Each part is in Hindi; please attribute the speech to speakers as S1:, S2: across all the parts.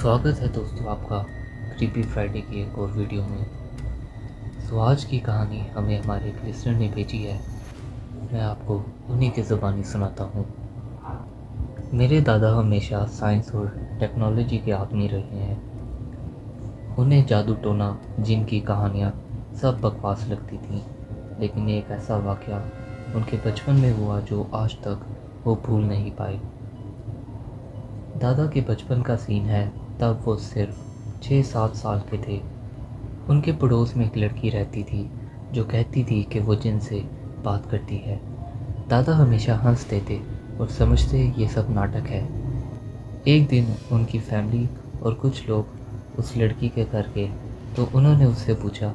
S1: स्वागत है दोस्तों आपका क्रीपी फ्राइडे की एक और वीडियो में। तो आज की कहानी हमें हमारे एक लिसनर ने भेजी है। मैं आपको उन्हीं की ज़ुबानी सुनाता हूँ। मेरे दादा हमेशा साइंस और टेक्नोलॉजी के आदमी रहे हैं। उन्हें जादू टोना जिन की कहानियाँ सब बकवास लगती थीं, लेकिन एक ऐसा वाक़या उनके बचपन में हुआ जो आज तक वो भूल नहीं पाए। दादा के बचपन का सीन है, तब वो सिर्फ 6-7 साल के थे। उनके पड़ोस में एक लड़की रहती थी जो कहती थी कि वो जिन से बात करती है। दादा हमेशा हंसते थे और समझते ये सब नाटक है। एक दिन उनकी फैमिली और कुछ लोग उस लड़की के घर गए तो उन्होंने उससे पूछा,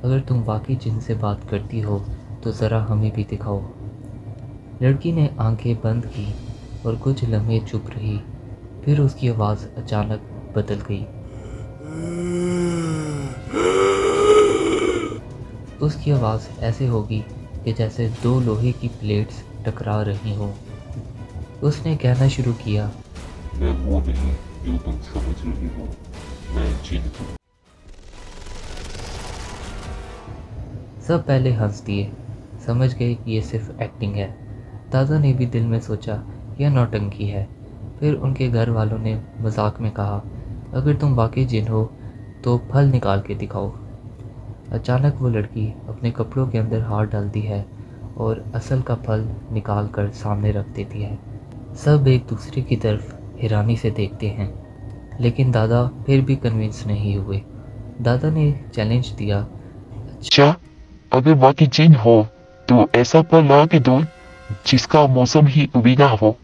S1: अगर तुम वाकई जिन से बात करती हो तो ज़रा हमें भी दिखाओ। लड़की ने आंखें बंद की और कुछ लम्हे चुप रही। फिर उसकी आवाज़ अचानक बदल गई। उसकी आवाज़ ऐसे होगी कि जैसे दो लोहे की प्लेट्स टकरा रही हों। उसने कहना शुरू किया,
S2: मैं वो नहीं जो तुम समझ रही हो, मैं जिन हूँ।
S1: सब पहले हंस दिए, समझ गए कि ये सिर्फ एक्टिंग है। दादा ने भी दिल में सोचा यह नौटंकी है। फिर उनके घर वालों ने मजाक में कहा, अगर तुम वाकई जिन हो तो फल निकाल के दिखाओ। अचानक वो लड़की अपने कपड़ों के अंदर हाथ डालती है और असल का फल निकाल कर सामने रख देती है। सब एक दूसरे की तरफ हैरानी से देखते हैं, लेकिन दादा फिर भी कन्विंस नहीं हुए। दादा ने चैलेंज दिया,
S2: अच्छा, अगर वाकई जिन हो तो ऐसा फल ला के दो जिसका मौसम ही उबीना हो।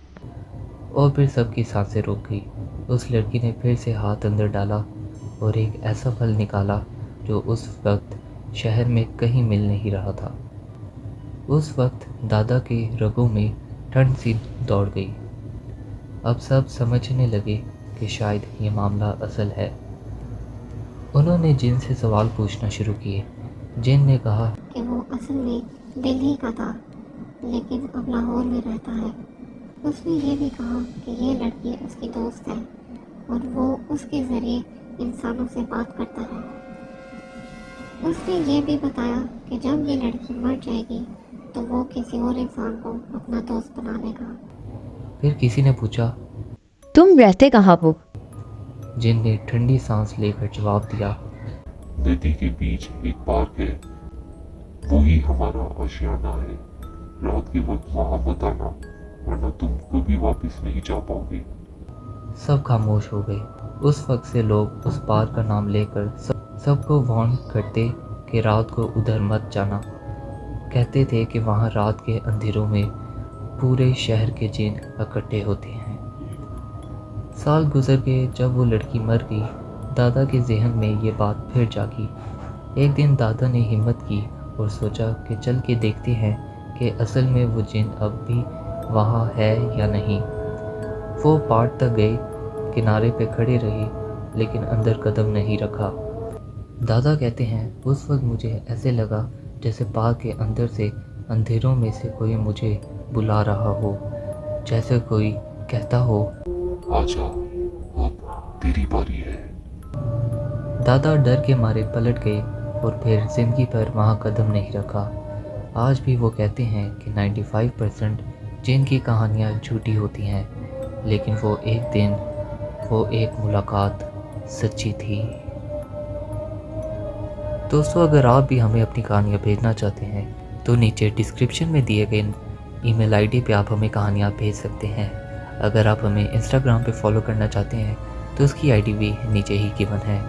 S1: और फिर सबकी सांसें रुक गई। उस लड़की ने फिर से हाथ अंदर डाला और एक ऐसा फल निकाला जो उस वक्त शहर में कहीं मिल नहीं रहा था। उस वक्त दादा के रगों में ठंड सी दौड़ गई। अब सब समझने लगे कि शायद ये मामला असल है। उन्होंने जिन से सवाल पूछना शुरू किए। जिन ने कहा
S3: कि वो असल में दिल्ली का था, लेकिन अब लाहौर में रहता है। उसने ये भी कहा कि ये लड़की उसकी दोस्त है और वो उसके ज़रिए इंसानों से बात करता है। उसने ये भी बताया कि जब ये लड़की मर जाएगी तो वो किसी और इंसान को अपना दोस्त बना लेगा।
S1: फिर किसी ने पूछा,
S4: तुम रहते कहाँ हो?
S1: जिन ने ठंडी सांस लेकर जवाब दिया,
S2: नदी के बीच एक पार्क है, वही हमारा आशियाना है। रात के वक्त वहाँ मत आना, वरना तुम कभी वापस नहीं जा पाओगे।
S1: सब खामोश हो गए। उस वक्त से लोग उस पार्क का नाम लेकर सबको वार्न करते कि रात को उधर मत जाना। कहते थे कि वहाँ रात के अंधेरों में पूरे शहर के जिन इकट्ठे होते हैं। साल गुजर गए। जब वो लड़की मर गई, दादा के जहन में ये बात फिर जागी। एक दिन दादा ने हिम्मत की और सोचा कि चल के देखते हैं कि असल में वो जिन अब भी वहाँ है या नहीं। वो पार्क तक गए, किनारे पे खड़े रहे, लेकिन अंदर कदम नहीं रखा। दादा कहते हैं, उस वक्त मुझे ऐसे लगा जैसे पार्क के अंदर से अंधेरों में से कोई मुझे बुला रहा हो, जैसे कोई कहता हो,
S2: आजा, अब तेरी बारी है।
S1: दादा डर के मारे पलट गए और फिर ज़िंदगी पर वहाँ कदम नहीं रखा। आज भी वो कहते हैं कि 95% जिन की कहानियाँ झूठी होती हैं, लेकिन वो एक मुलाकात सच्ची थी। दोस्तों, अगर आप भी हमें अपनी कहानियाँ भेजना चाहते हैं तो नीचे डिस्क्रिप्शन में दिए गए ईमेल आईडी पे आप हमें कहानियाँ भेज सकते हैं। अगर आप हमें इंस्टाग्राम पे फॉलो करना चाहते हैं तो उसकी आईडी भी नीचे ही गिवन है।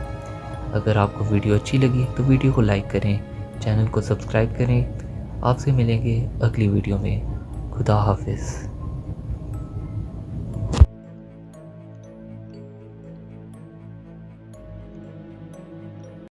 S1: अगर आपको वीडियो अच्छी लगी तो वीडियो को लाइक करें, चैनल को सब्सक्राइब करें। आपसे मिलेंगे अगली वीडियो में। खुदा हाफिज़।